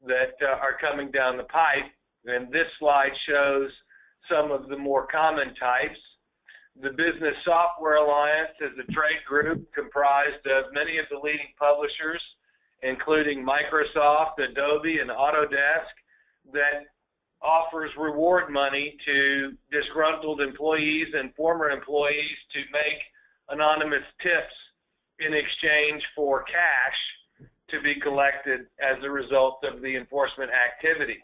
that are coming down the pipe. And this slide shows some of the more common types. The Business Software Alliance is a trade group comprised of many of the leading publishers, including Microsoft, Adobe, and Autodesk, that offers reward money to disgruntled employees and former employees to make anonymous tips in exchange for cash to be collected as a result of the enforcement activity.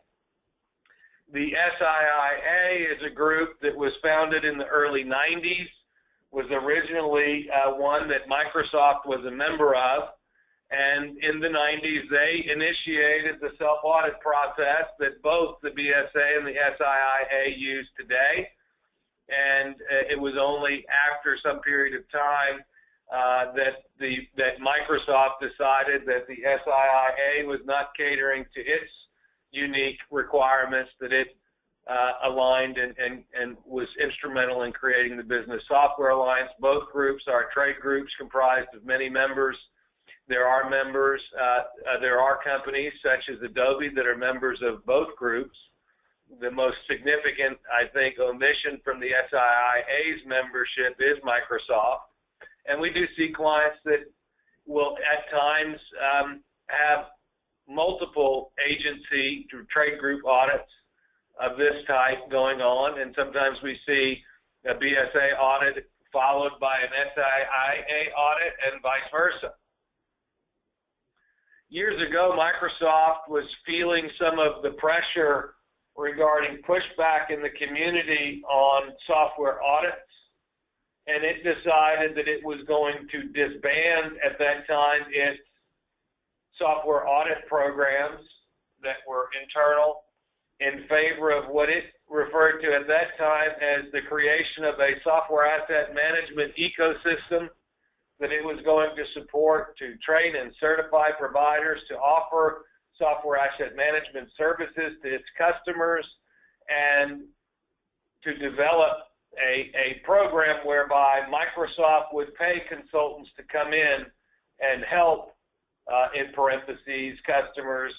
The SIIA is a group that was founded in the early 90s, was originally one that Microsoft was a member of, and in the 90s they initiated the self-audit process that both the BSA and the SIIA use today. And it was only after some period of time that Microsoft decided that the SIIA was not catering to its unique requirements, that it aligned and was instrumental in creating the Business Software Alliance. Both groups are trade groups comprised of many members. There are members, there are companies such as Adobe that are members of both groups. The most significant, I think, omission from the SIIA's membership is Microsoft. And we do see clients that will at times have multiple agency trade group audits of this type going on, and sometimes we see a BSA audit followed by an SIIA audit and vice versa. Years ago, Microsoft was feeling some of the pressure regarding pushback in the community on software audits, and it decided that it was going to disband at that time its software audit programs that were internal in favor of what it referred to at that time as the creation of a software asset management ecosystem that it was going to support to train and certify providers to offer software asset management services to its customers, and to develop a program whereby Microsoft would pay consultants to come in and help, in parentheses, customers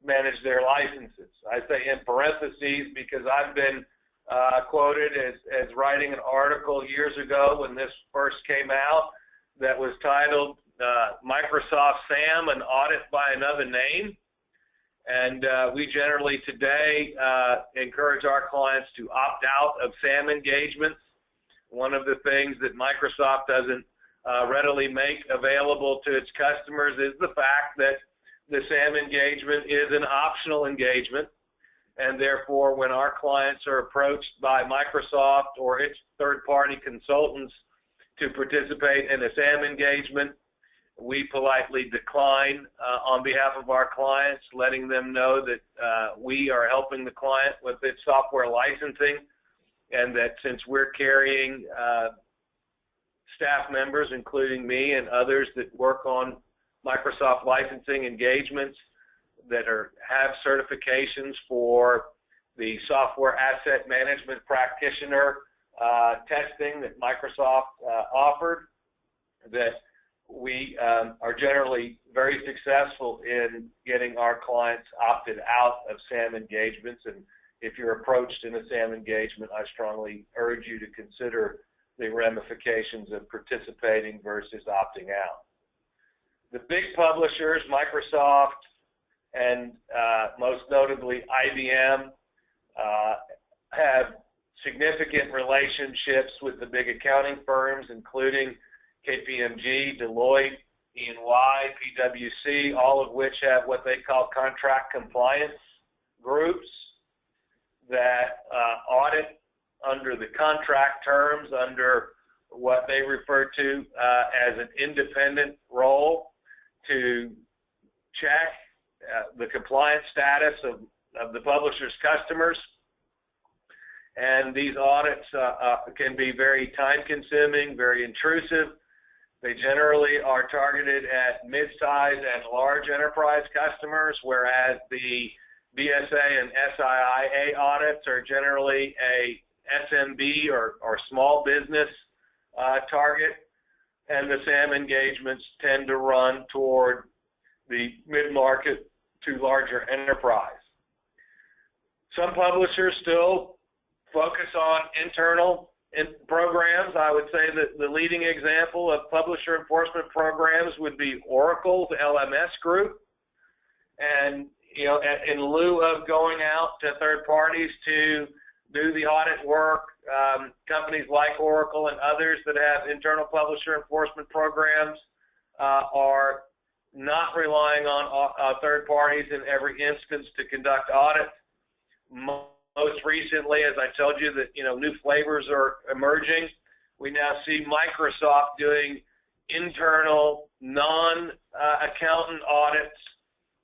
manage their licenses. I say in parentheses because I've been quoted as writing an article years ago when this first came out that was titled Microsoft SAM, an audit by another name. And we generally today encourage our clients to opt out of SAM engagements. One of the things that Microsoft doesn't readily make available to its customers is the fact that the SAM engagement is an optional engagement, and therefore when our clients are approached by Microsoft or its third-party consultants to participate in a SAM engagement, we politely decline on behalf of our clients, letting them know that we are helping the client with its software licensing, and that since we're carrying staff members, including me and others that work on Microsoft licensing engagements that have certifications for the software asset management practitioner testing that Microsoft offered, that we are generally very successful in getting our clients opted out of SAM engagements. And if you're approached in a SAM engagement, I strongly urge you to consider the ramifications of participating versus opting out. The big publishers, Microsoft and most notably IBM, have significant relationships with the big accounting firms, including KPMG, Deloitte, E&Y, PwC, all of which have what they call contract compliance groups that audit under the contract terms, under what they refer to as an independent role, to check the compliance status of the publisher's customers. And these audits can be very time-consuming, very intrusive. They generally are targeted at mid-size and large enterprise customers, whereas the BSA and SIIA audits are generally a SMB or small business target, and the SAM engagements tend to run toward the mid-market to larger enterprise. Some publishers still focus on internal programs. I would say that the leading example of publisher enforcement programs would be Oracle's LMS group. And, you know, in lieu of going out to third parties to do the audit work, companies like Oracle and others that have internal publisher enforcement programs are not relying on third parties in every instance to conduct audits. Most recently, as I told you, that, you know, new flavors are emerging. We now see Microsoft doing internal non-accountant audits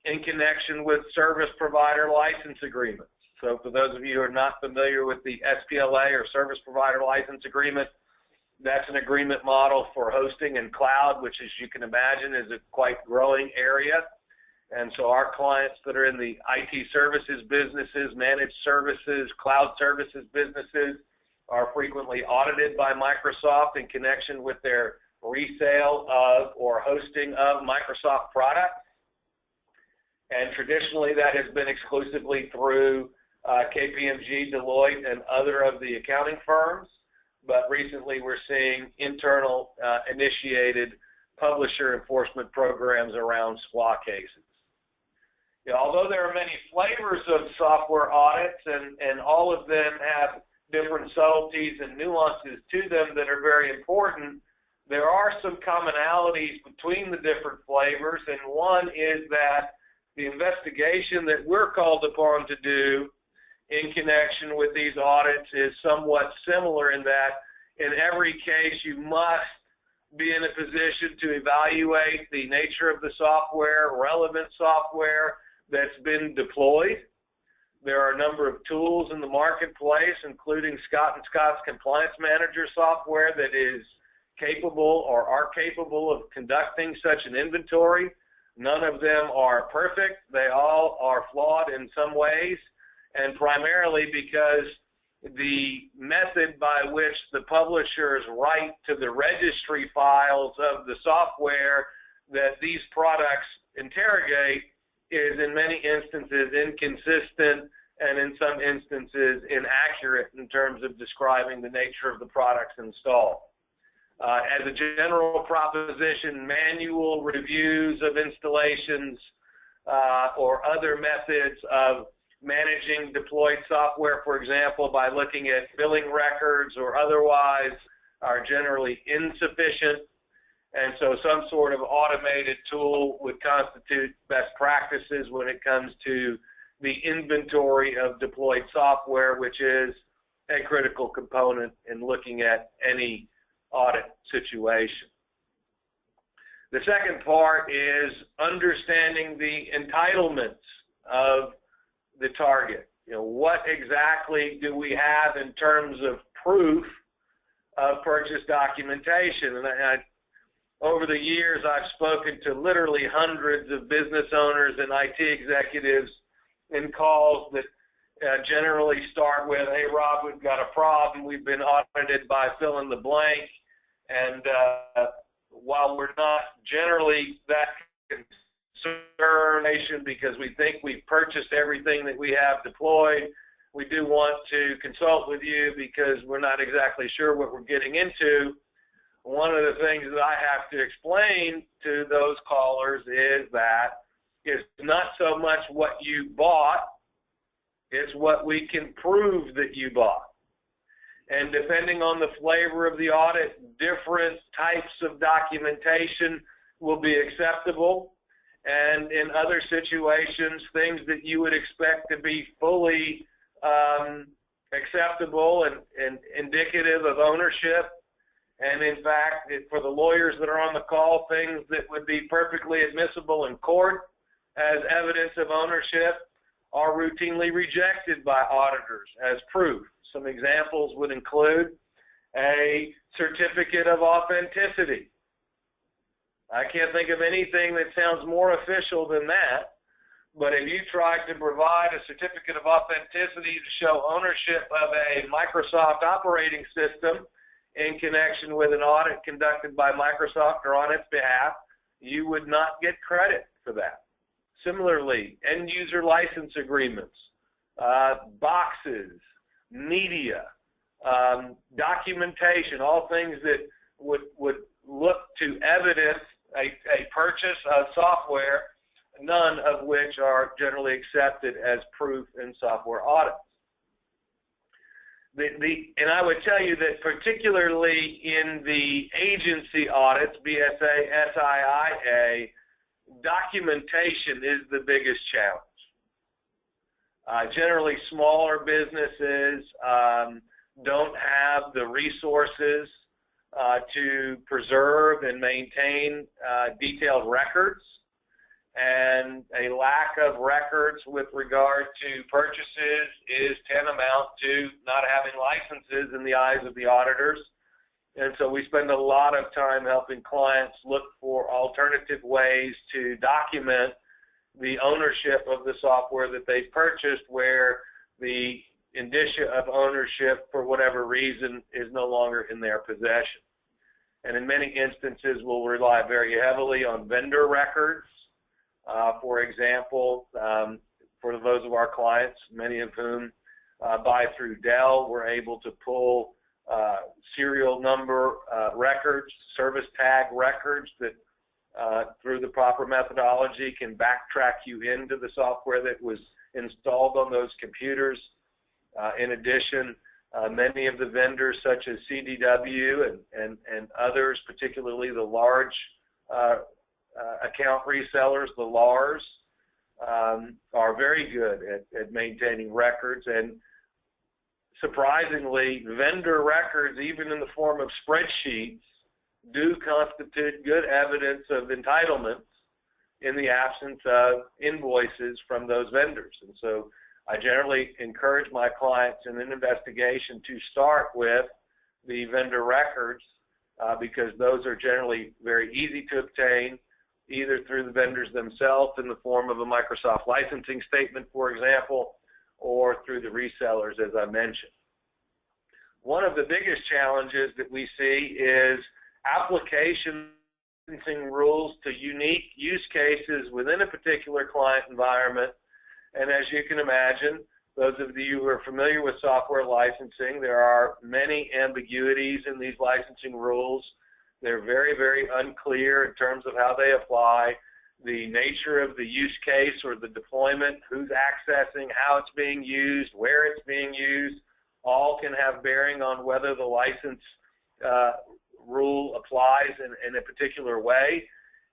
in connection with service provider license agreements. So for those of you who are not familiar with the SPLA or service provider license agreement, that's an agreement model for hosting and cloud, which, as you can imagine, is a quite growing area. And so our clients that are in the IT services businesses, managed services, cloud services businesses are frequently audited by Microsoft in connection with their resale of or hosting of Microsoft products. And traditionally that has been exclusively through KPMG, Deloitte, and other of the accounting firms. But recently we're seeing internal initiated publisher enforcement programs around SPLA cases. You know, although there are many flavors of software audits and all of them have different subtleties and nuances to them that are very important, there are some commonalities between the different flavors, and one is that the investigation that we're called upon to do in connection with these audits is somewhat similar in that in every case you must be in a position to evaluate the nature of the software, relevant software that's been deployed. There are a number of tools in the marketplace, including Scott & Scott's Compliance Manager software that is capable or are capable of conducting such an inventory. None of them are perfect. They all are flawed in some ways, and primarily because the method by which the publishers write to the registry files of the software that these products interrogate is in many instances inconsistent and in some instances inaccurate in terms of describing the nature of the products installed. As a general proposition, manual reviews of installations or other methods of managing deployed software, for example, by looking at billing records or otherwise, are generally insufficient. And so some sort of automated tool would constitute best practices when it comes to the inventory of deployed software, which is a critical component in looking at any audit situation. The second part is understanding the entitlements of the target. You know, what exactly do we have in terms of proof of purchase documentation? And over the years, I've spoken to literally hundreds of business owners and IT executives in calls that generally start with, "Hey, Rob, we've got a problem. We've been audited by fill in the blank. And while we're not generally that concerned because we think we've purchased everything that we have deployed, we do want to consult with you because we're not exactly sure what we're getting into." One of the things that I have to explain to those callers is that it's not so much what you bought, it's what we can prove that you bought. And depending on the flavor of the audit, different types of documentation will be acceptable. And in other situations, things that you would expect to be fully acceptable and indicative of ownership, and in fact, for the lawyers that are on the call, things that would be perfectly admissible in court as evidence of ownership are routinely rejected by auditors as proof. Some examples would include a certificate of authenticity. I can't think of anything that sounds more official than that, but if you tried to provide a certificate of authenticity to show ownership of a Microsoft operating system in connection with an audit conducted by Microsoft or on its behalf, you would not get credit for that. Similarly, end-user license agreements, boxes, media, documentation, all things that would look to evidence a purchase of software, none of which are generally accepted as proof in software audits. And I would tell you that particularly in the agency audits, BSA, SIIA, documentation is the biggest challenge. Generally, smaller businesses don't have the resources to preserve and maintain detailed records, and a lack of records with regard to purchases is tantamount to not having licenses in the eyes of the auditors. And so we spend a lot of time helping clients look for alternative ways to document the ownership of the software that they've purchased, where the indicia of ownership, for whatever reason, is no longer in their possession. And in many instances, we'll rely very heavily on vendor records. For example, for those of our clients, many of whom buy through Dell, we're able to pull serial number records, service tag records that through the proper methodology can backtrack you into the software that was installed on those computers. In addition, many of the vendors such as CDW and others, particularly the large account resellers, the LARs, are very good at maintaining records. And surprisingly, vendor records, even in the form of spreadsheets, do constitute good evidence of entitlements in the absence of invoices from those vendors. And so I generally encourage my clients in an investigation to start with the vendor records because those are generally very easy to obtain, either through the vendors themselves in the form of a Microsoft licensing statement, for example, or through the resellers, as I mentioned. One of the biggest challenges that we see is application rules to unique use cases within a particular client environment. And as you can imagine, those of you who are familiar with software licensing, there are many ambiguities in these licensing rules. They're very, very unclear in terms of how they apply, the nature of the use case or the deployment, who's accessing, how it's being used, where it's being used, all can have bearing on whether the license rule applies in a particular way.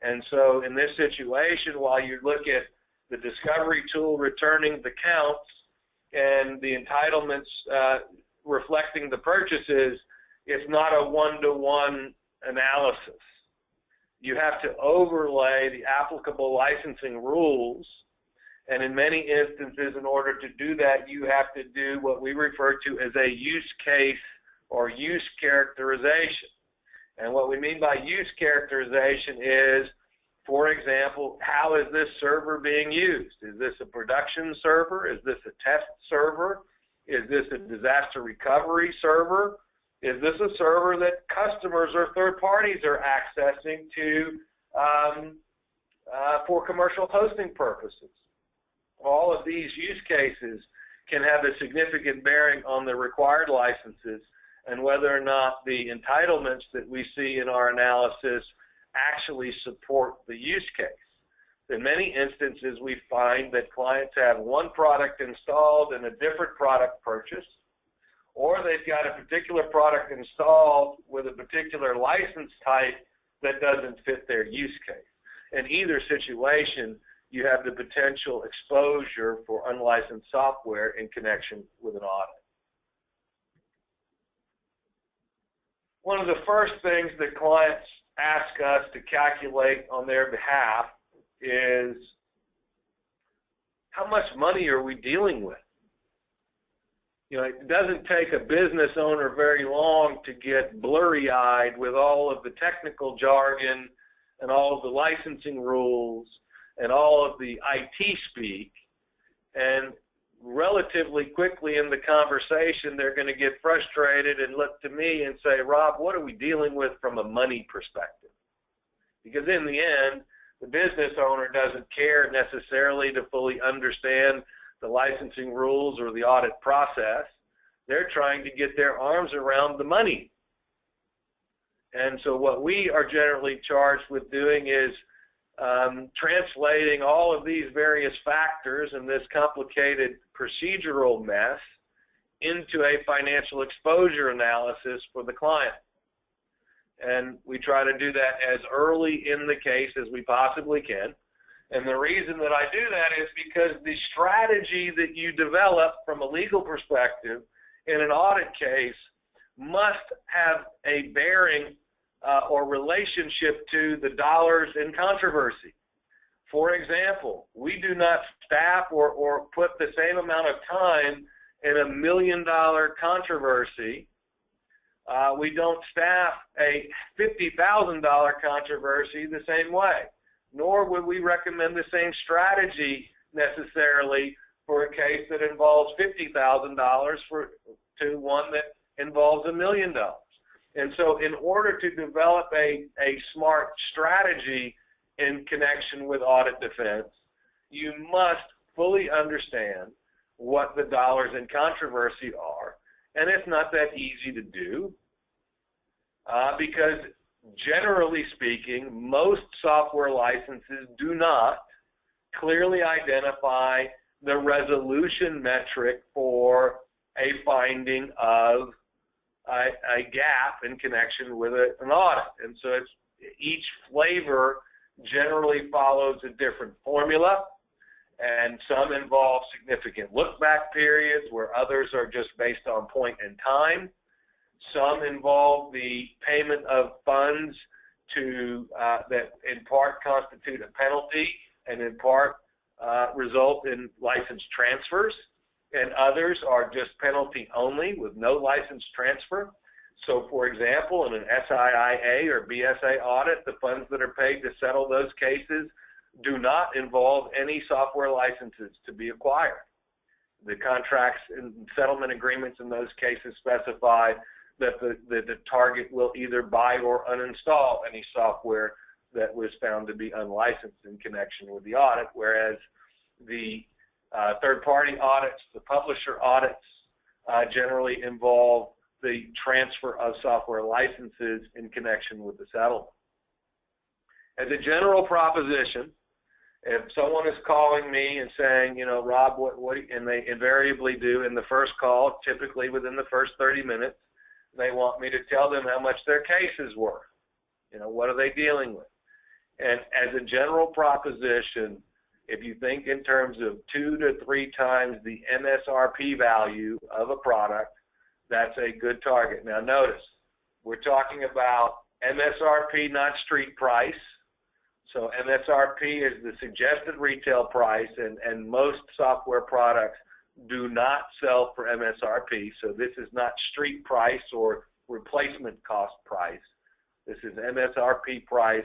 And so in this situation, while you look at the discovery tool returning the counts and the entitlements reflecting the purchases, it's not a one-to-one analysis. You have to overlay the applicable licensing rules, and in many instances, in order to do that, you have to do what we refer to as a use case or use characterization. And what we mean by use characterization is, for example, how is this server being used? Is this a production server? Is this a test server? Is this a disaster recovery server? Is this a server that customers or third parties are accessing to for commercial hosting purposes? All of these use cases can have a significant bearing on the required licenses and whether or not the entitlements that we see in our analysis actually support the use case. In many instances, we find that clients have one product installed and a different product purchased, or they've got a particular product installed with a particular license type that doesn't fit their use case. In either situation, you have the potential exposure for unlicensed software in connection with an audit. One of the first things that clients ask us to calculate on their behalf is, how much money are we dealing with? You know, it doesn't take a business owner very long to get blurry-eyed with all of the technical jargon and all of the licensing rules and all of the IT speak, and relatively quickly in the conversation they're going to get frustrated and look to me and say, Rob, what are we dealing with from a money perspective? Because in the end, The business owner doesn't care necessarily to fully understand the licensing rules or the audit process. They're trying to get their arms around the money. And so what we are generally charged with doing is translating all of these various factors and this complicated procedural mess into a financial exposure analysis for the client. And we try to do that as early in the case as we possibly can. And the reason that I do that is because the strategy that you develop from a legal perspective in an audit case must have a bearing or relationship to the dollars in controversy. For example, we do not staff or put the same amount of time in a $1 million controversy. We don't staff a $50,000 controversy the same way, nor would we recommend the same strategy necessarily for a case that involves $50,000 to one that involves $1 million. And so in order to develop a smart strategy in connection with audit defense, you must fully understand what the dollars in controversy are. And it's not that easy to do because generally speaking, most software licenses do not clearly identify the resolution metric for a finding of a gap in connection with an audit. And so each flavor generally follows a different formula, and some involve significant look-back periods where others are just based on point in time. Some involve the payment of funds that in part constitute a penalty and in part result in license transfers, and others are just penalty only with no license transfer. So, for example, in an SIIA or BSA audit, the funds that are paid to settle those cases do not involve any software licenses to be acquired. The contracts and settlement agreements in those cases specify that the target will either buy or uninstall any software that was found to be unlicensed in connection with the audit, whereas the third-party audits, the publisher audits, generally involve the transfer of software licenses in connection with the settlement. As a general proposition, if someone is calling me and saying, you know, Rob, and they invariably do in the first call, typically within the first 30 minutes, they want me to tell them how much their case is worth. You know, what are they dealing with? And as a general proposition, if you think in terms of 2 to 3 times the MSRP value of a product, that's a good target. Now notice, we're talking about MSRP, not street price. So MSRP is the suggested retail price, and most software products do not sell for MSRP. So this is not street price or replacement cost price. This is MSRP price,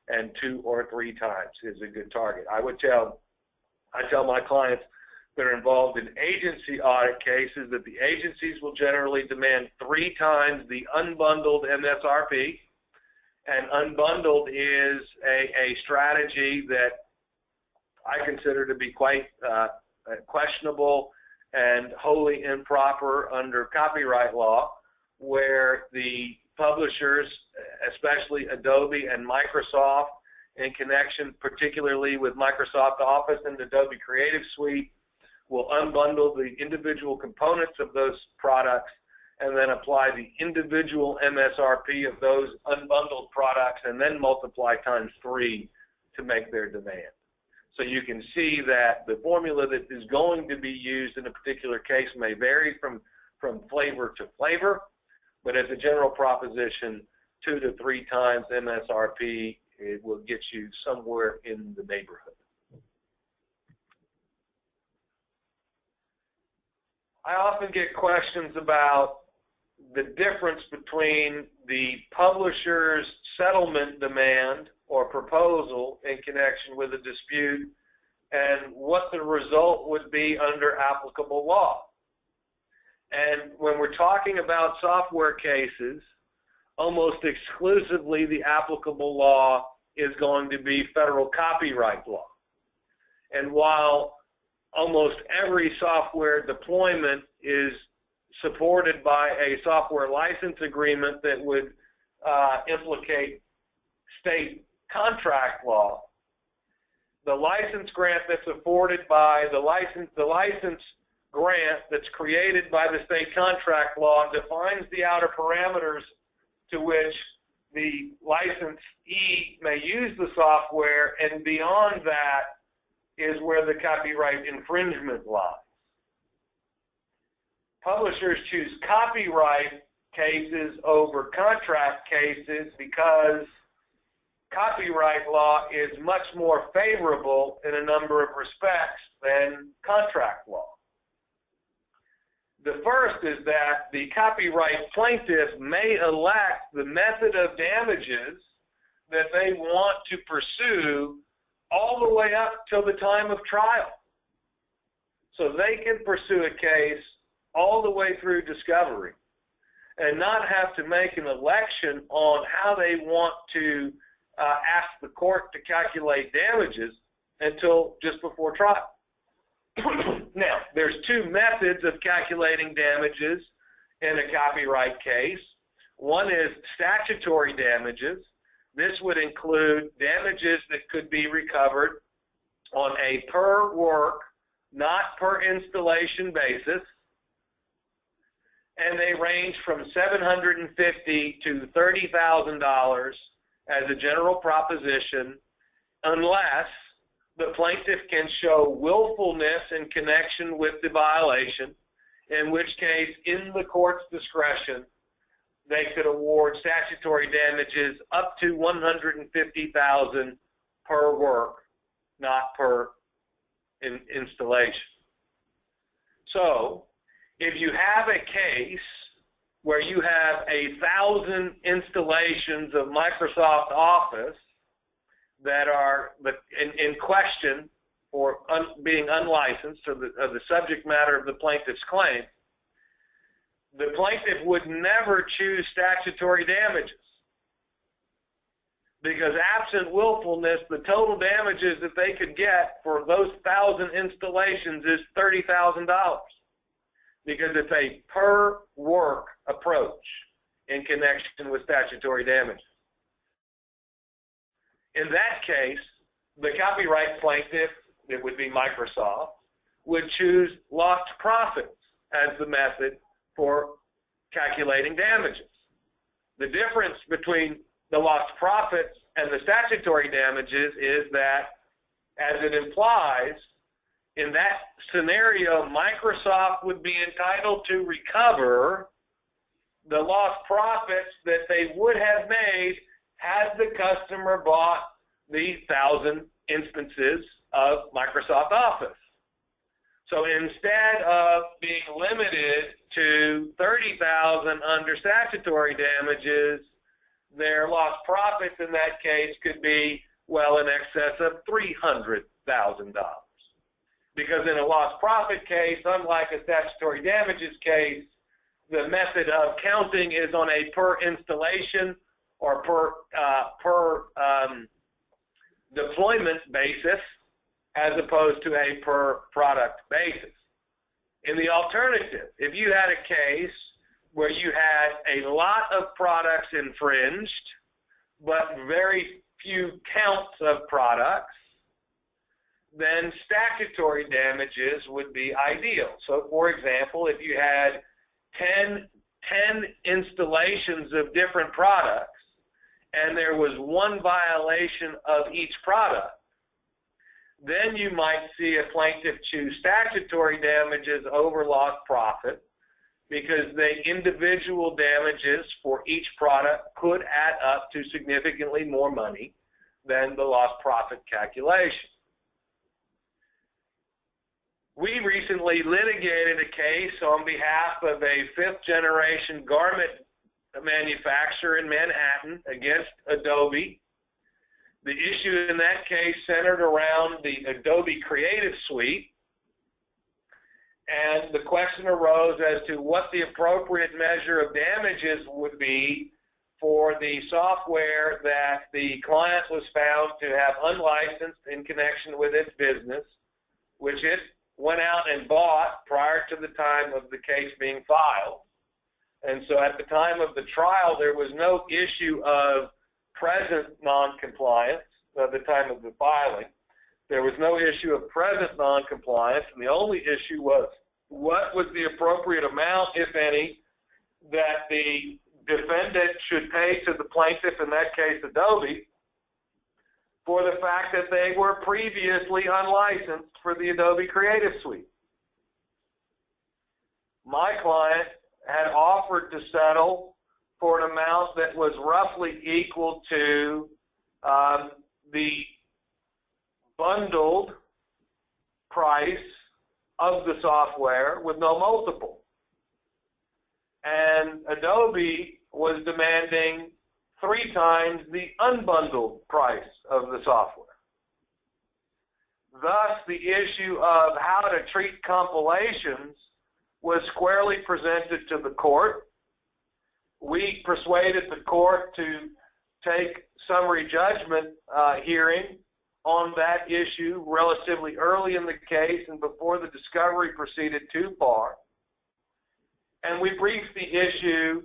and 2 or 3 times is a good target. I tell my clients that are involved in agency audit cases that the agencies will generally demand 3 times the unbundled MSRP. And unbundled is a strategy that I consider to be quite questionable and wholly improper under copyright law, where the publishers, especially Adobe and Microsoft, in connection particularly with Microsoft Office and Adobe Creative Suite, will unbundle the individual components of those products and then apply the individual MSRP of those unbundled products and then multiply times 3 to make their demand. So you can see that the formula that is going to be used in a particular case may vary from flavor to flavor, but as a general proposition, 2 to 3 times MSRP, it will get you somewhere in the neighborhood. I often get questions about the difference between the publisher's settlement demand or proposal in connection with a dispute and what the result would be under applicable law. And when we're talking about software cases, almost exclusively the applicable law is going to be federal copyright law. And while almost every software deployment is supported by a software license agreement that would implicate state contract law, the license grant that's afforded by the license grant that's created by the state contract law defines the outer parameters to which the licensee may use the software, and beyond that is where the copyright infringement lies. Publishers choose copyright cases over contract cases because copyright law is much more favorable in a number of respects than contract law. The first is that the copyright plaintiff may elect the method of damages that they want to pursue all the way up till the time of trial. So they can pursue a case all the way through discovery and not have to make an election on how they want to ask the court to calculate damages until just before trial. Now, there's two methods of calculating damages in a copyright case. One is statutory damages. This would include damages that could be recovered on a per work, not per installation basis, and they range from $750 to $30,000 as a general proposition, unless the plaintiff can show willfulness in connection with the violation, in which case, in the court's discretion, they could award statutory damages up to $150,000 per work, not per installation. So, if you have a case where you have 1,000 installations of Microsoft Office that are in question for being unlicensed, or the subject matter of the plaintiff's claim, the plaintiff would never choose statutory damages, because absent willfulness, the total damages that they could get for those 1,000 installations is $30,000, because it's a per work approach in connection with statutory damages. In that case, the copyright plaintiff, it would be Microsoft, would choose lost profits as the method for calculating damages. The difference between the lost profits and the statutory damages is that, as it implies, in that scenario, Microsoft would be entitled to recover the lost profits that they would have made had the customer bought the 1,000 instances of Microsoft Office. So instead of being limited to $30,000 under statutory damages, their lost profits in that case could be well in excess of $300,000. Because in a lost profit case, unlike a statutory damages case, the method of counting is on a per installation or per deployment basis, as opposed to a per product basis. In the alternative, if you had a case where you had a lot of products infringed, but very few counts of products, then statutory damages would be ideal. So, for example, if you had 10 installations of different products, and there was one violation of each product, then you might see a plaintiff choose statutory damages over lost profit, because the individual damages for each product could add up to significantly more money than the lost profit calculation. We recently litigated a case on behalf of a fifth-generation garment manufacturer in Manhattan against Adobe. The issue in that case centered around the Adobe Creative Suite, and the question arose as to what the appropriate measure of damages would be for the software that the client was found to have unlicensed in connection with its business, which it went out and bought prior to the time of the case being filed. And so at the time of the trial, there was no issue of present noncompliance at the time of the filing. There was no issue of present noncompliance, and the only issue was what was the appropriate amount, if any, that the defendant should pay to the plaintiff, in that case Adobe, for the fact that they were previously unlicensed for the Adobe Creative Suite. My client had offered to settle for an amount that was roughly equal to the bundled price of the software with no multiple. And Adobe was demanding 3 times the unbundled price of the software. Thus, the issue of how to treat compilations was squarely presented to the court. We persuaded the court to take summary judgment hearing on that issue relatively early in the case and before the discovery proceeded too far. And we briefed the issue,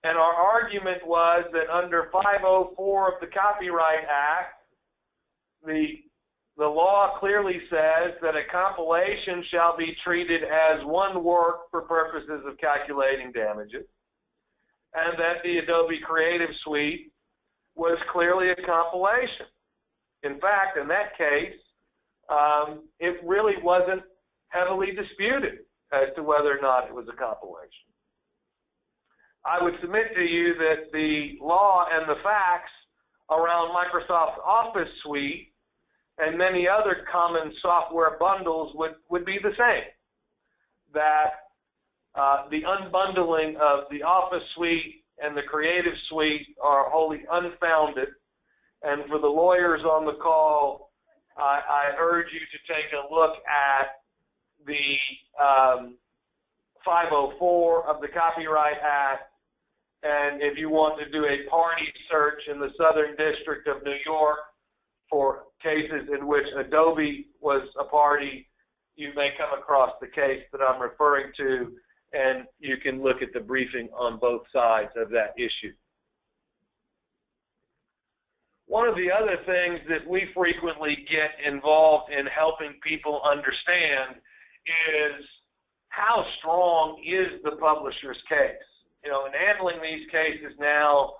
and our argument was that under 504 of the Copyright Act, the law clearly says that a compilation shall be treated as one work for purposes of calculating damages, and that the Adobe Creative Suite was clearly a compilation. In fact, in that case, it really wasn't heavily disputed as to whether or not it was a compilation. I would submit to you that the law and the facts around Microsoft Office Suite and many other common software bundles would be the same. That the unbundling of the Office Suite and the Creative Suite are wholly unfounded. And for the lawyers on the call, I urge you to take a look at the 504 of the Copyright Act, and if you want to do a party search in the Southern District of New York for cases in which Adobe was a party, you may come across the case that I'm referring to, and you can look at the briefing on both sides of that issue. One of the other things that we frequently get involved in helping people understand is how strong is the publisher's case. You know, in handling these cases now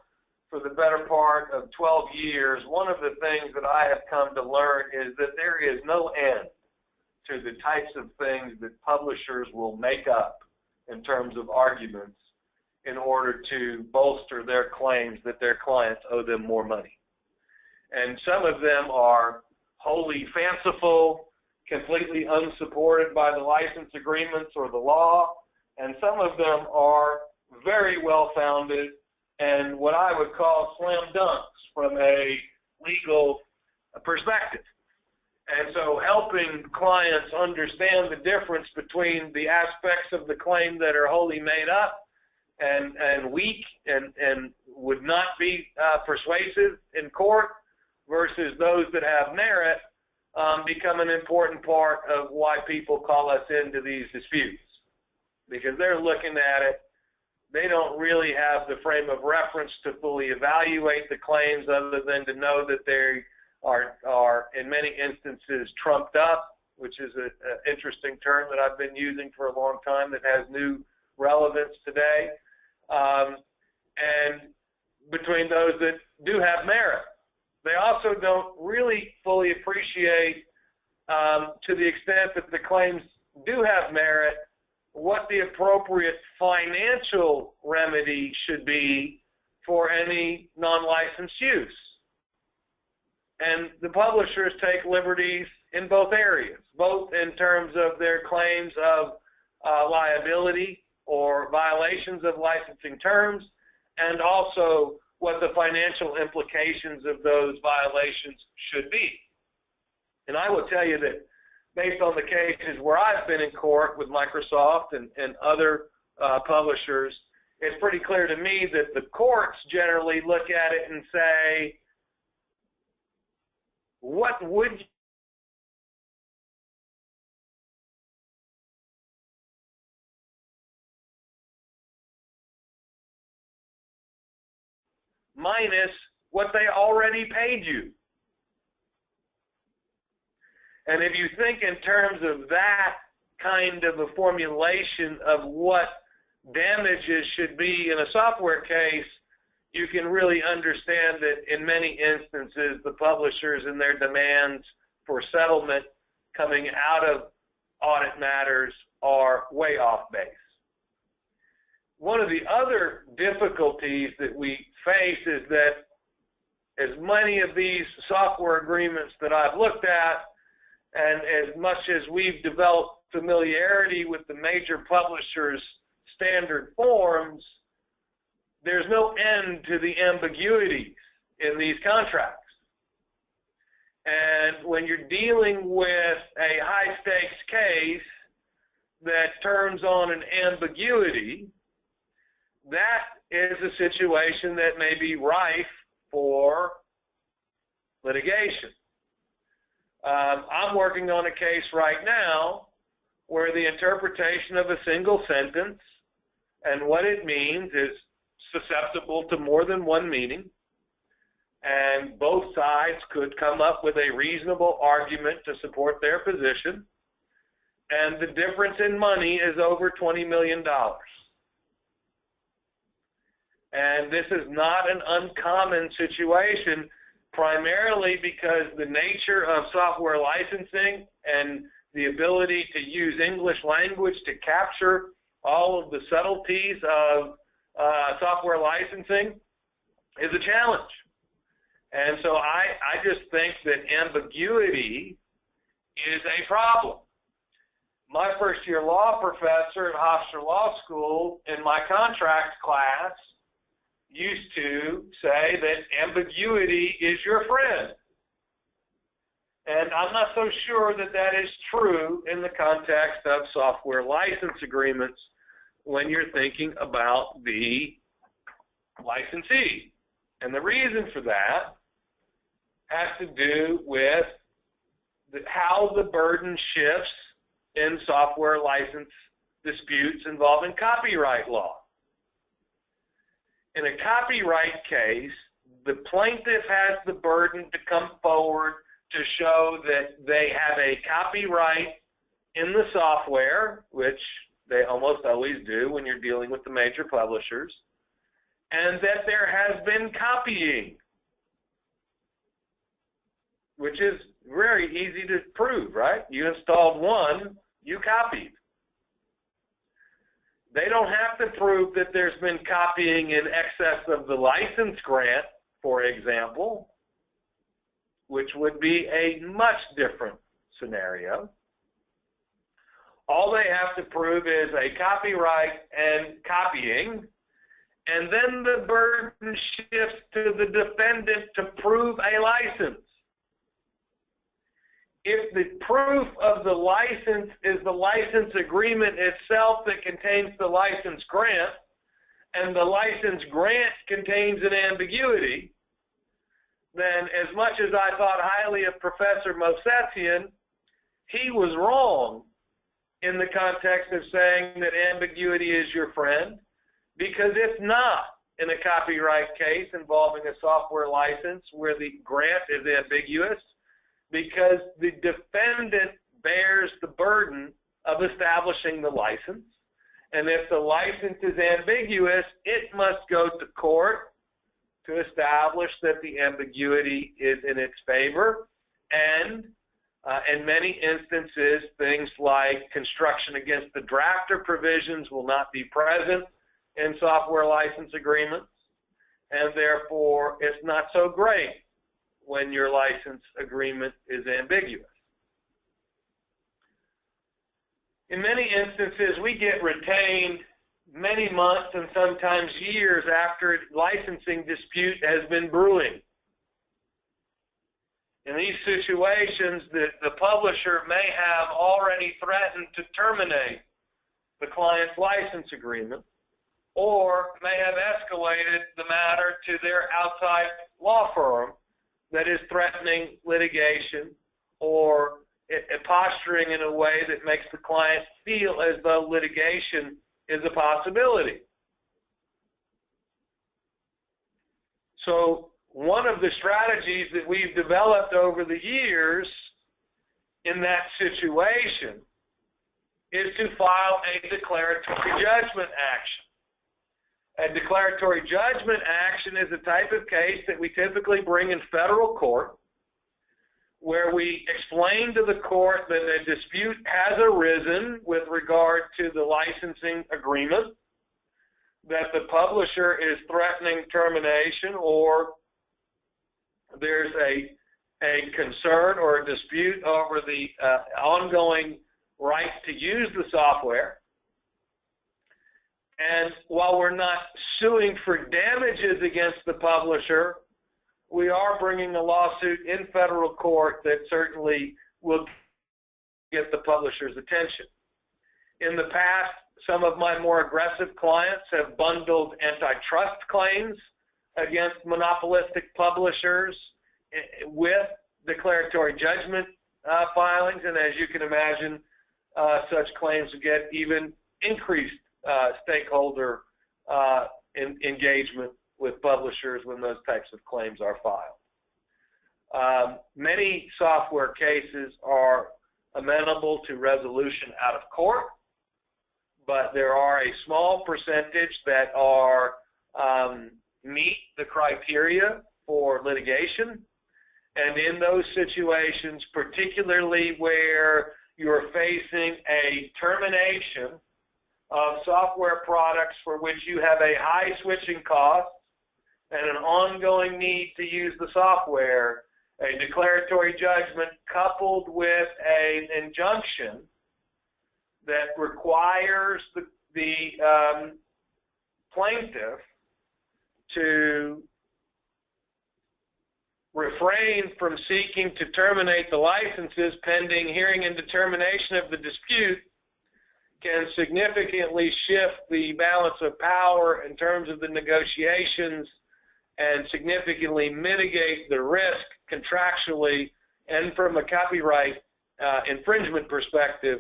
for the better part of 12 years, one of the things that I have come to learn is that there is no end to the types of things that publishers will make up in terms of arguments in order to bolster their claims that their clients owe them more money. And some of them are wholly fanciful, completely unsupported by the license agreements or the law, and some of them are very well-founded and what I would call slam dunks from a legal perspective. And so helping clients understand the difference between the aspects of the claim that are wholly made up and weak and would not be persuasive in court versus those that have merit become an important part of why people call us into these disputes. Because they're looking at it, they don't really have the frame of reference to fully evaluate the claims other than to know that they are in many instances trumped up, which is an interesting term that I've been using for a long time that has new relevance today, and between those that do have merit. They also don't really fully appreciate, to the extent that the claims do have merit, what the appropriate financial remedy should be for any non-licensed use. And the publishers take liberties in both areas, both in terms of their claims of liability or violations of licensing terms, and also what the financial implications of those violations should be. And I will tell you that based on the cases where I've been in court with Microsoft and other publishers, it's pretty clear to me that the courts generally look at it and say, what would you minus what they already paid you? And if you think in terms of that kind of a formulation of what damages should be in a software case, you can really understand that in many instances the publishers and their demands for settlement coming out of audit matters are way off base. One of the other difficulties that we face is that as many of these software agreements that I've looked at, and as much as we've developed familiarity with the major publishers' standard forms, there's no end to the ambiguities in these contracts. And when you're dealing with a high-stakes case that turns on an ambiguity, that is a situation that may be rife for litigation. I'm working on a case right now where the interpretation of a single sentence and what it means is susceptible to more than one meaning, and both sides could come up with a reasonable argument to support their position, and the difference in money is over $20 million. And this is not an uncommon situation, primarily because the nature of software licensing and the ability to use English language to capture all of the subtleties of software licensing is a challenge. And so I just think that ambiguity is a problem. My first-year law professor at Hofstra Law School in my contract class used to say that ambiguity is your friend. And I'm not so sure that that is true in the context of software license agreements when you're thinking about the licensee. And the reason for that has to do with how the burden shifts in software license disputes involving copyright law. In a copyright case, the plaintiff has the burden to come forward to show that they have a copyright in the software, which they almost always do when you're dealing with the major publishers, and that there has been copying, which is very easy to prove, right? You installed one, you copied. They don't have to prove that there's been copying in excess of the license grant, for example, which would be a much different scenario. All they have to prove is a copyright and copying, and then the burden shifts to the defendant to prove a license. If the proof of the license is the license agreement itself that contains the license grant, and the license grant contains an ambiguity, then as much as I thought highly of Professor Movsesian, he was wrong in the context of saying that ambiguity is your friend, because it's not in a copyright case involving a software license where the grant is ambiguous, because the defendant bears the burden of establishing the license. And if the license is ambiguous, it must go to court to establish that the ambiguity is in its favor. And in many instances, things like construction against the drafter provisions will not be present in software license agreements. And therefore, it's not so great when your license agreement is ambiguous. In many instances, we get retained many months and sometimes years after a licensing dispute has been brewing. In these situations, the publisher may have already threatened to terminate the client's license agreement, or may have escalated the matter to their outside law firm that is threatening litigation or posturing in a way that makes the client feel as though litigation is a possibility. So one of the strategies that we've developed over the years in that situation is to file a declaratory judgment action. A declaratory judgment action is a type of case that we typically bring in federal court, where we explain to the court that a dispute has arisen with regard to the licensing agreement, that the publisher is threatening termination, or there's a concern or a dispute over the ongoing right to use the software. And while we're not suing for damages against the publisher, we are bringing a lawsuit in federal court that certainly will get the publisher's attention. In the past, some of my more aggressive clients have bundled antitrust claims against monopolistic publishers with declaratory judgment filings, and as you can imagine, such claims get even increased stakeholder engagement with publishers when those types of claims are filed. Many software cases are amenable to resolution out of court, but there are a small percentage that are meet the criteria for litigation. And in those situations, particularly where you're facing a termination of software products for which you have a high switching cost and an ongoing need to use the software, a declaratory judgment coupled with an injunction that requires the plaintiff to refrain from seeking to terminate the licenses pending hearing and determination of the dispute can significantly shift the balance of power in terms of the negotiations and significantly mitigate the risk contractually and from a copyright infringement perspective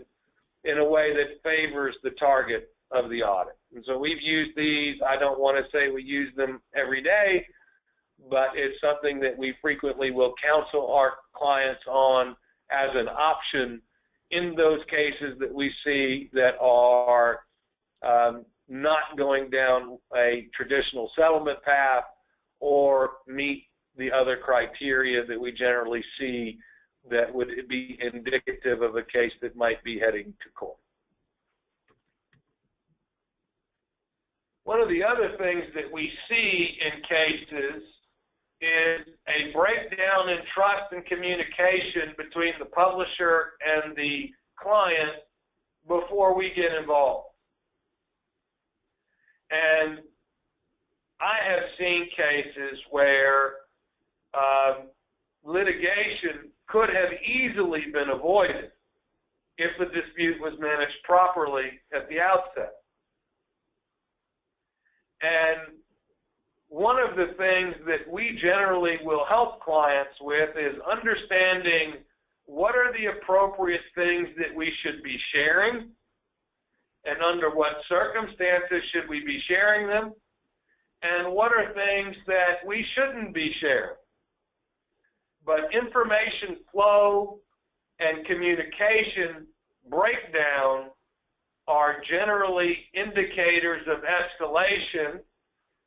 in a way that favors the target of the audit. And so we've used these. I don't want to say we use them every day, but it's something that we frequently will counsel our clients on as an option in those cases that we see that are not going down a traditional settlement path or meet the other criteria that we generally see that would be indicative of a case that might be heading to court. One of the other things that we see in cases is a breakdown in trust and communication between the publisher and the client before we get involved. And I have seen cases where litigation could have easily been avoided if the dispute was managed properly at the outset. And one of the things that we generally will help clients with is understanding what are the appropriate things that we should be sharing and under what circumstances should we be sharing them, and what are things that we shouldn't be sharing. But information flow and communication breakdown are generally indicators of escalation,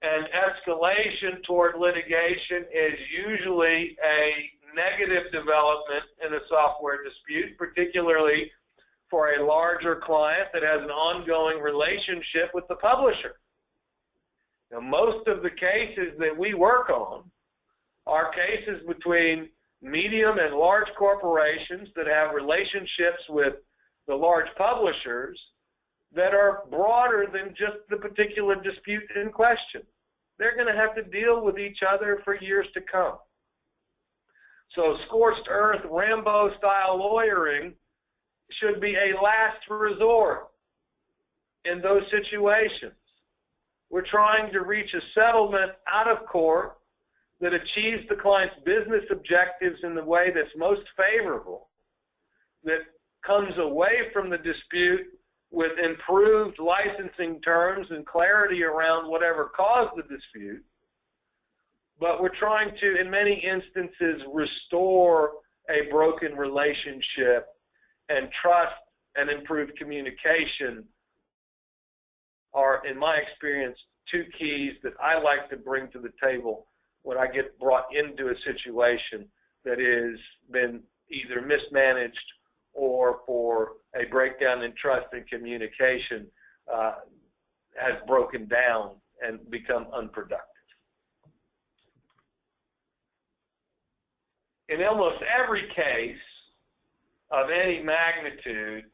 and escalation toward litigation is usually a negative development in a software dispute, particularly for a larger client that has an ongoing relationship with the publisher. Now, most of the cases that we work on are cases between medium and large corporations that have relationships with the large publishers that are broader than just the particular dispute in question. They're going to have to deal with each other for years to come. So scorched earth, Rambo-style lawyering should be a last resort in those situations. We're trying to reach a settlement out of court that achieves the client's business objectives in the way that's most favorable, that comes away from the dispute with improved licensing terms and clarity around whatever caused the dispute. But we're trying to, in many instances, restore a broken relationship, and trust and improved communication are, in my experience, two keys that I like to bring to the table when I get brought into a situation that has been either mismanaged or for a breakdown in trust and communication has broken down and become unproductive. In almost every case of any magnitude,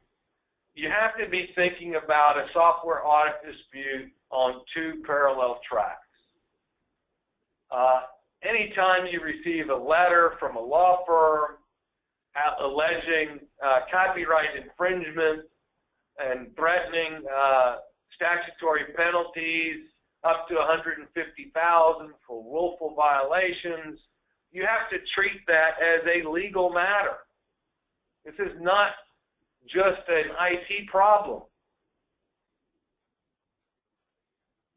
you have to be thinking about a software audit dispute on two parallel tracks. Anytime you receive a letter from a law firm alleging copyright infringement and threatening statutory penalties up to $150,000 for willful violations, you have to treat that as a legal matter. This is not just an IT problem.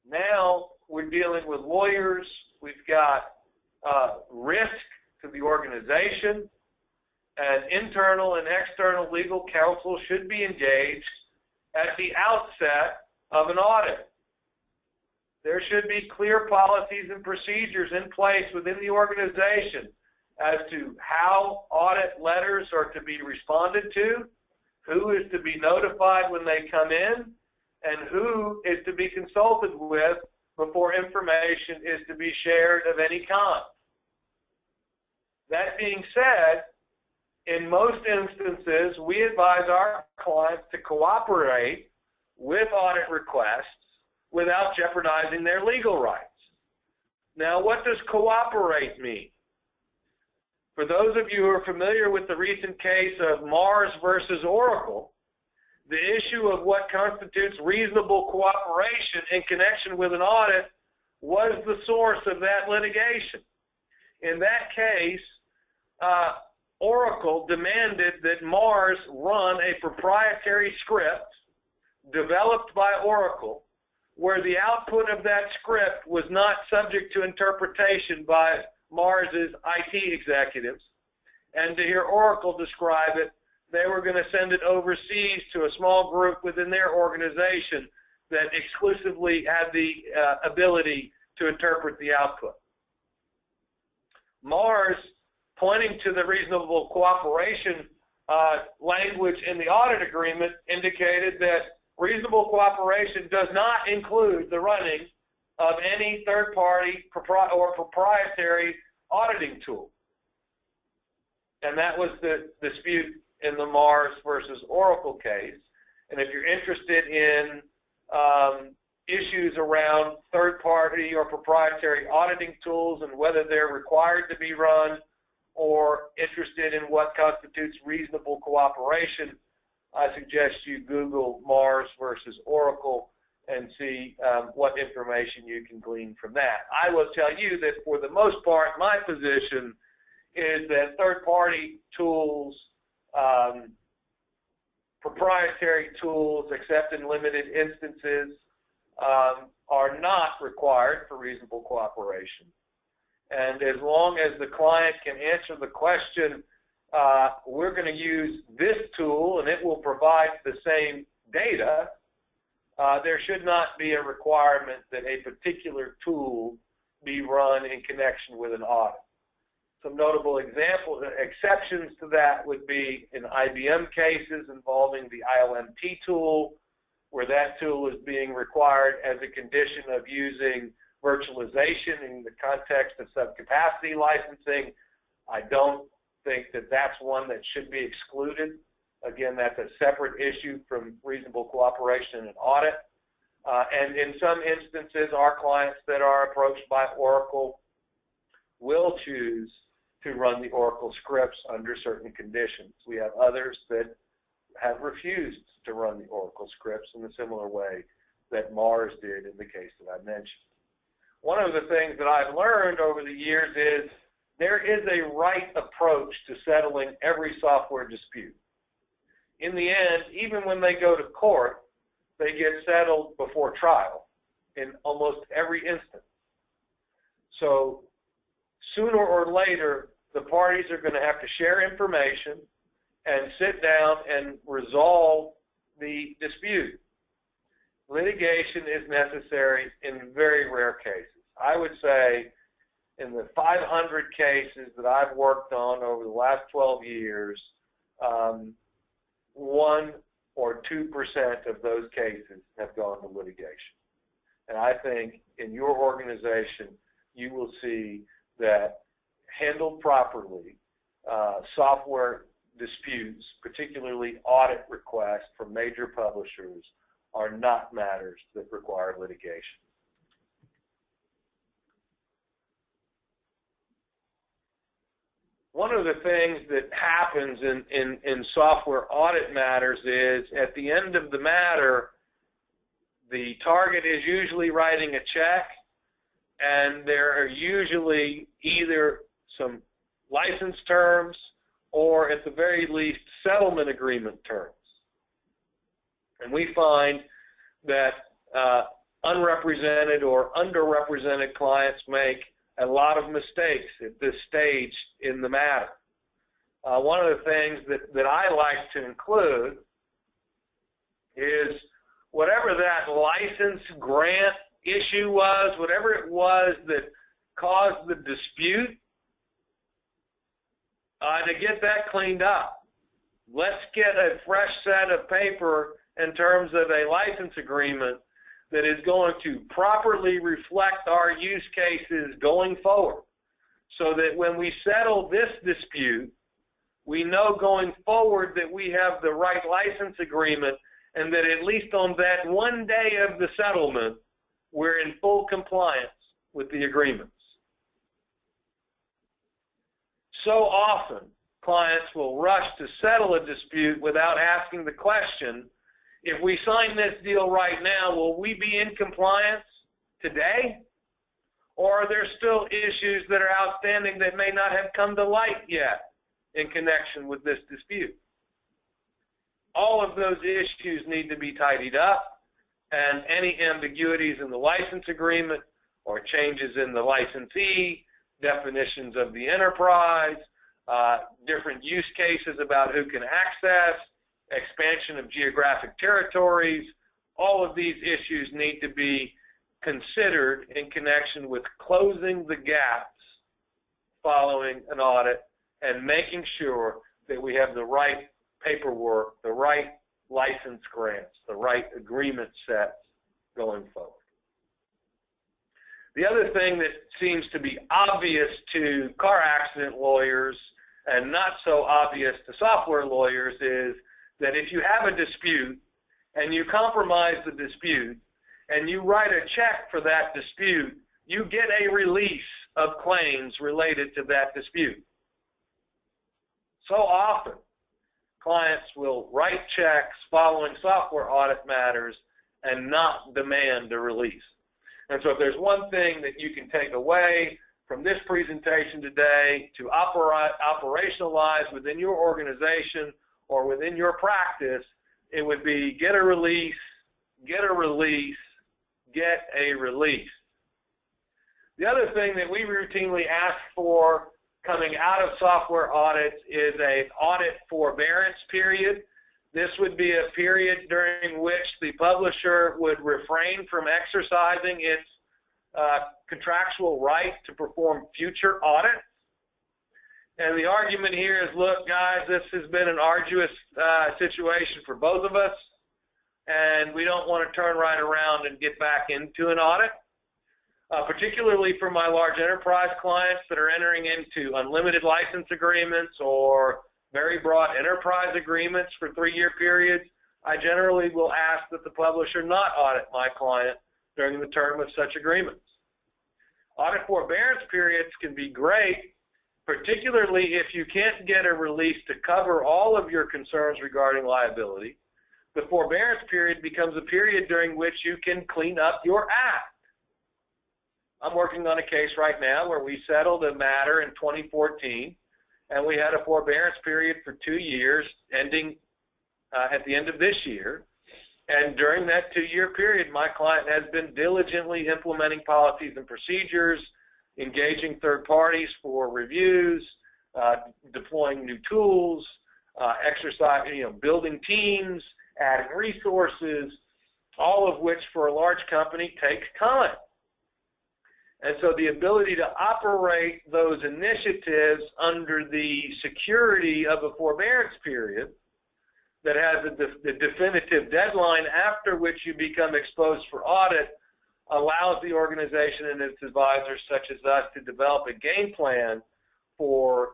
Now we're dealing with lawyers. We've got risk to the organization, and internal and external legal counsel should be engaged at the outset of an audit. There should be clear policies and procedures in place within the organization as to how audit letters are to be responded to, who is to be notified when they come in, and who is to be consulted with before information is to be shared of any kind. That being said, in most instances, we advise our clients to cooperate with audit requests without jeopardizing their legal rights. Now, what does cooperate mean? For those of you who are familiar with the recent case of Mars versus Oracle, the issue of what constitutes reasonable cooperation in connection with an audit was the source of that litigation. In that case, Oracle demanded that Mars run a proprietary script developed by Oracle, where the output of that script was not subject to interpretation by Mars's IT executives. And to hear Oracle describe it, they were going to send it overseas to a small group within their organization that exclusively had the ability to interpret the output. Mars, pointing to the reasonable cooperation language in the audit agreement, indicated that reasonable cooperation does not include the running of any third-party or proprietary auditing tool. And that was the dispute in the Mars versus Oracle case. And if you're interested in issues around third-party or proprietary auditing tools and whether they're required to be run, or interested in what constitutes reasonable cooperation, I suggest you Google Mars versus Oracle and see what information you can glean from that. I will tell you that for the most part, my position is that third-party tools, proprietary tools, except in limited instances, are not required for reasonable cooperation. And as long as the client can answer the question, we're going to use this tool and it will provide the same data, there should not be a requirement that a particular tool be run in connection with an audit. Some notable examples, exceptions to that would be in IBM cases involving the ILMT tool, where that tool is being required as a condition of using virtualization in the context of subcapacity licensing. I don't think that that's one that should be excluded. Again, that's a separate issue from reasonable cooperation in an audit. And in some instances, our clients that are approached by Oracle will choose to run the Oracle scripts under certain conditions. We have others that have refused to run the Oracle scripts in a similar way that Mars did in the case that I mentioned. One of the things that I've learned over the years is there is a right approach to settling every software dispute. In the end, even when they go to court, they get settled before trial in almost every instance. So sooner or later, the parties are going to have to share information and sit down and resolve the dispute. Litigation is necessary in very rare cases. I would say in the 500 cases that I've worked on over the last 12 years, 1 or 2% of those cases have gone to litigation. And I think in your organization, you will see that handled properly, software disputes, particularly audit requests from major publishers, are not matters that require litigation. One of the things that happens in software audit matters is at the end of the matter, the target is usually writing a check, and there are usually either some license terms or at the very least settlement agreement terms. And we find that unrepresented or underrepresented clients make a lot of mistakes at this stage in the matter. One of the things that I like to include is whatever that license grant issue was, whatever it was that caused the dispute, to get that cleaned up. Let's get a fresh set of paper in terms of a license agreement that is going to properly reflect our use cases going forward, so that when we settle this dispute, we know going forward that we have the right license agreement, and that at least on that one day of the settlement, we're in full compliance with the agreements. So often, clients will rush to settle a dispute without asking the question, if we sign this deal right now, will we be in compliance today? Or are there still issues that are outstanding that may not have come to light yet in connection with this dispute? All of those issues need to be tidied up, and any ambiguities in the license agreement or changes in the licensee, definitions of the enterprise, different use cases about who can access, expansion of geographic territories, all of these issues need to be considered in connection with closing the gaps following an audit and making sure that we have the right paperwork, the right license grants, the right agreement sets going forward. The other thing that seems to be obvious to car accident lawyers and not so obvious to software lawyers is that if you have a dispute and you compromise the dispute and you write a check for that dispute, you get a release of claims related to that dispute. So often, clients will write checks following software audit matters and not demand a release. And so if there's one thing that you can take away from this presentation today to operationalize within your organization or within your practice, it would be get a release, get a release, get a release. The other thing that we routinely ask for coming out of software audits is an audit forbearance period. This would be a period during which the publisher would refrain from exercising its contractual right to perform future audits. And the argument here is, look, guys, this has been an arduous situation for both of us, and we don't want to turn right around and get back into an audit. Particularly for my large enterprise clients that are entering into unlimited license agreements or very broad enterprise agreements for 3-year periods, I generally will ask that the publisher not audit my client during the term of such agreements. Audit forbearance periods can be great, particularly if you can't get a release to cover all of your concerns regarding liability, the forbearance period becomes a period during which you can clean up your act. I'm working on a case right now where we settled a matter in 2014, and we had a forbearance period for 2 years ending at the end of this year. And during that 2-year period, my client has been diligently implementing policies and procedures, engaging third parties for reviews, deploying new tools, building teams, adding resources, all of which for a large company takes time. And so the ability to operate those initiatives under the security of a forbearance period that has the definitive deadline after which you become exposed for audit allows the organization and its advisors, such as us, to develop a game plan for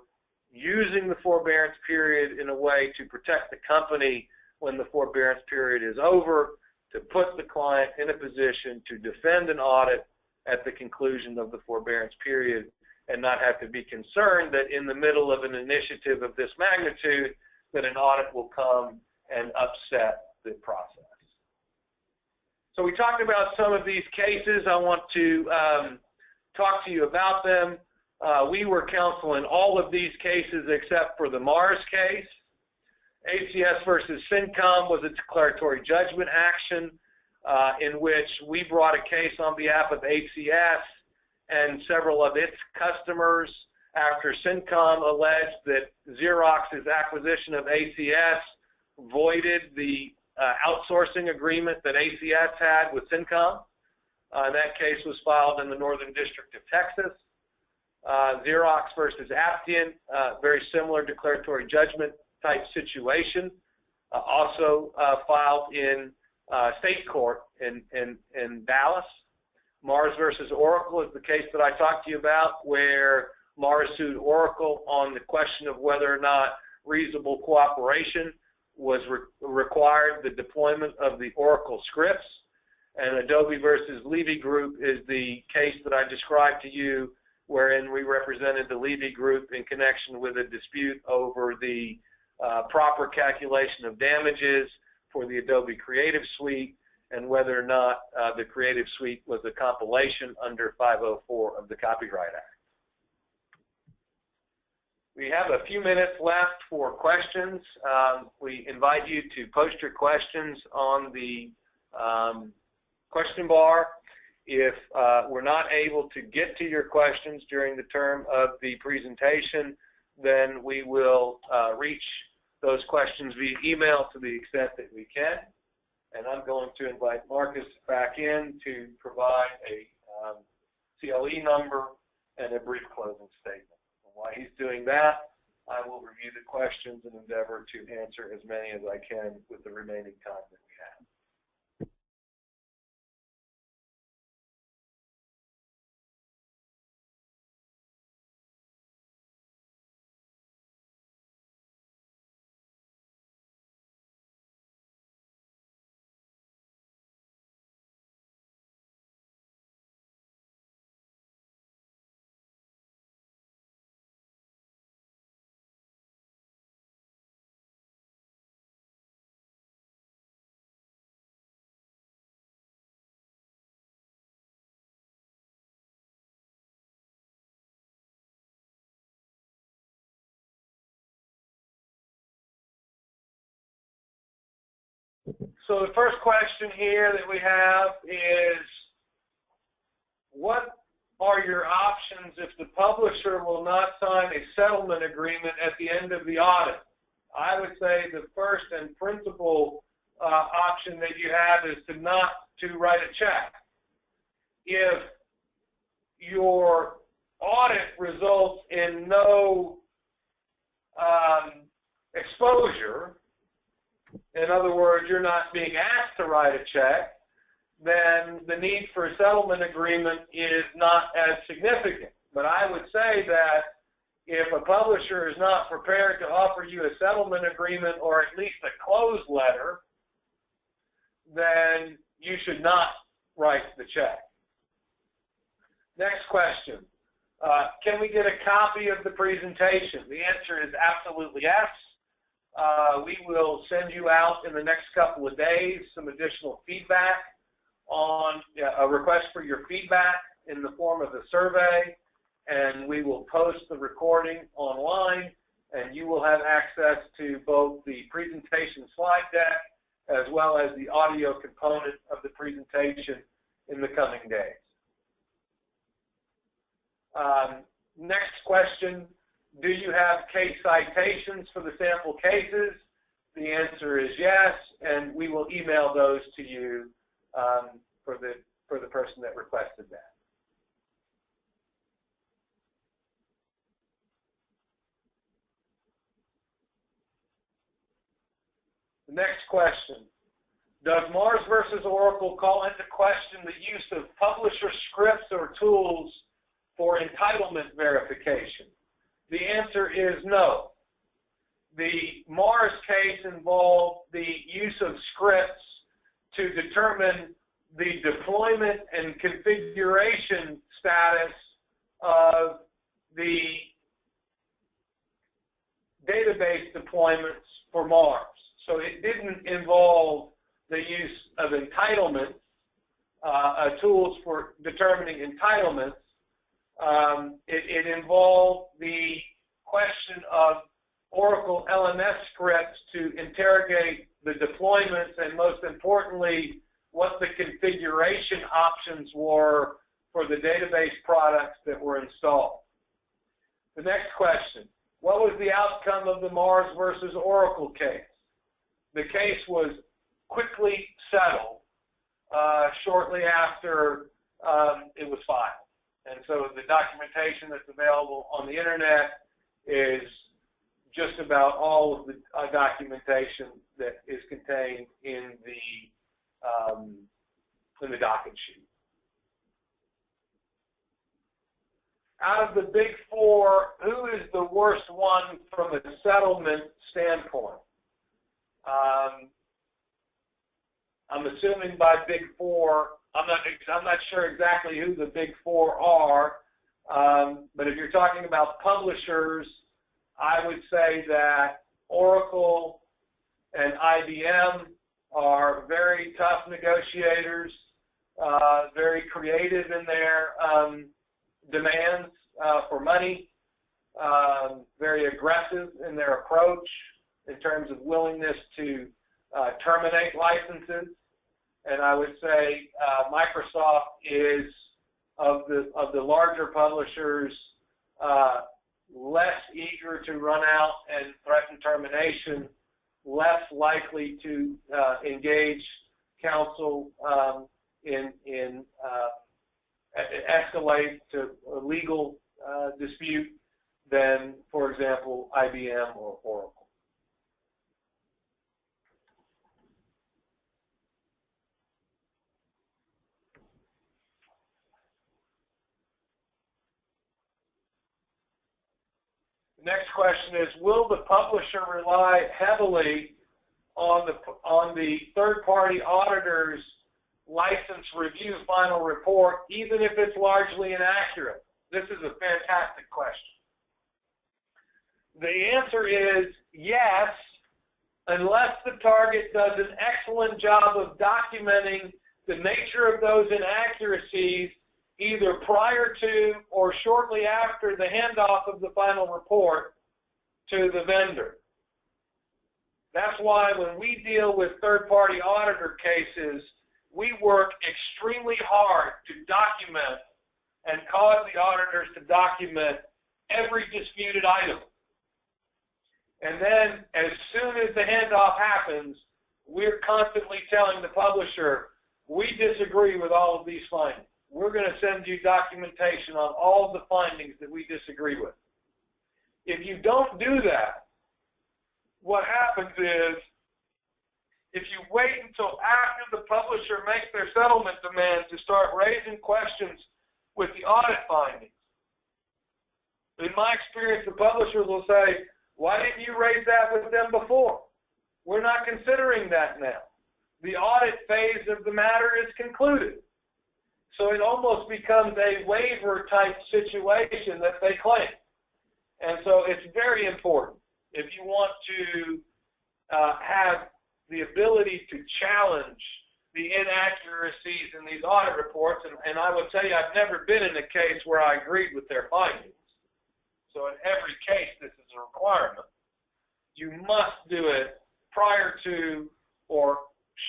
using the forbearance period in a way to protect the company when the forbearance period is over, to put the client in a position to defend an audit at the conclusion of the forbearance period and not have to be concerned that in the middle of an initiative of this magnitude that an audit will come and upset the process. So we talked about some of these cases. I want to talk to you about them. We were counsel in all of these cases except for the Mars case. ACS versus CINCOM was a declaratory judgment action in which we brought a case on behalf of ACS and several of its customers after CINCOM alleged that Xerox's acquisition of ACS voided the outsourcing agreement that ACS had with CINCOM. That case was filed in the Northern District of Texas. Xerox versus Aptian, very similar declaratory judgment type situation, also filed in state court in Dallas. Mars versus Oracle is the case that I talked to you about, where Mars sued Oracle on the question of whether or not reasonable cooperation was required, the deployment of the Oracle scripts. And Adobe versus Levy Group is the case that I described to you, wherein we represented the Levy Group in connection with a dispute over the proper calculation of damages for the Adobe Creative Suite and whether or not the Creative Suite was a compilation under 504 of the Copyright Act. We have a few minutes left for questions. We invite you to post your questions on the question bar. If we're not able to get to your questions during the term of the presentation, then we will reach those questions via email to the extent that we can. And I'm going to invite Marcus back in to provide a CLE number and a brief closing statement. While he's doing that, I will review the questions and endeavor to answer as many as I can with the remaining time that we have. So the first question here that we have is, what are your options if the publisher will not sign a settlement agreement at the end of the audit? I would say the first and principal option that you have is to not to write a check. If your audit results in no exposure, in other words, you're not being asked to write a check, then the need for a settlement agreement is not as significant. But I would say that if a publisher is not prepared to offer you a settlement agreement or at least a close letter, then you should not write the check. Next question. Can we get a copy of the presentation? The answer is absolutely yes. we will send you out in the next couple of days some additional feedback on a request for your feedback in the form of a survey, and we will post the recording online, and you will have access to both the presentation slide deck as well as the audio component of the presentation in the coming days. Next question, do you have case citations for the sample cases? The answer is yes, and we will email those to you for the person that requested that. The next question, does Mars versus Oracle call into question the use of publisher scripts or tools for entitlement verification? The answer is no. The Mars case involved the use of scripts to determine the deployment and configuration status of the database deployments for Mars. So it didn't involve the use of entitlements, tools for determining entitlements. It involved the question of Oracle LMS scripts to interrogate the deployments and, most importantly, what the configuration options were for the database products that were installed. The next question, what was the outcome of the Mars versus Oracle case? The case was quickly settled shortly after it was filed. And so the documentation that's available on the internet is just about all of the documentation that is contained in the docket sheet. Out of the big four, who is the worst one from a settlement standpoint? I'm assuming by big four, I'm not sure exactly who the big four are, but if you're talking about publishers, I would say that Oracle and IBM are very tough negotiators, very creative in their demands for money, very aggressive in their approach in terms of willingness to terminate licenses. And I would say Microsoft is, of the larger publishers, less eager to run out and threaten termination, less likely to engage counsel in escalate to a legal dispute than, for example, IBM or Oracle. Next question is, will the publisher rely heavily on the third-party auditor's license review final report, even if it's largely inaccurate? This is a fantastic question. The answer is yes, unless the target does an excellent job of documenting the nature of those inaccuracies either prior to or shortly after the handoff of the final report to the vendor. That's why when we deal with third-party auditor cases, we work extremely hard to document and cause the auditors to document every disputed item. And then as soon as the handoff happens, we're constantly telling the publisher, we disagree with all of these findings. We're going to send you documentation on all of the findings that we disagree with. If you don't do that, what happens is, if you wait until after the publisher makes their settlement demand to start raising questions with the audit findings, in my experience, the publishers will say, why didn't you raise that with them before? We're not considering that now. The audit phase of the matter is concluded. So it almost becomes a waiver type situation that they claim. And so it's very important, if you want to have the ability to challenge the inaccuracies in these audit reports, and I will tell you, I've never been in a case where I agreed with their findings. So in every case, this is a requirement. You must do it prior to or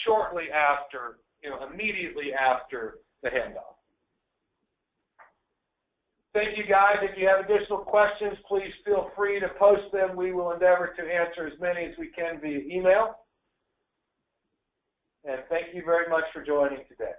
shortly after, immediately after the handoff. Thank you, guys. If you have additional questions, please feel free to post them. We will endeavor to answer as many as we can via email. And thank you very much for joining today.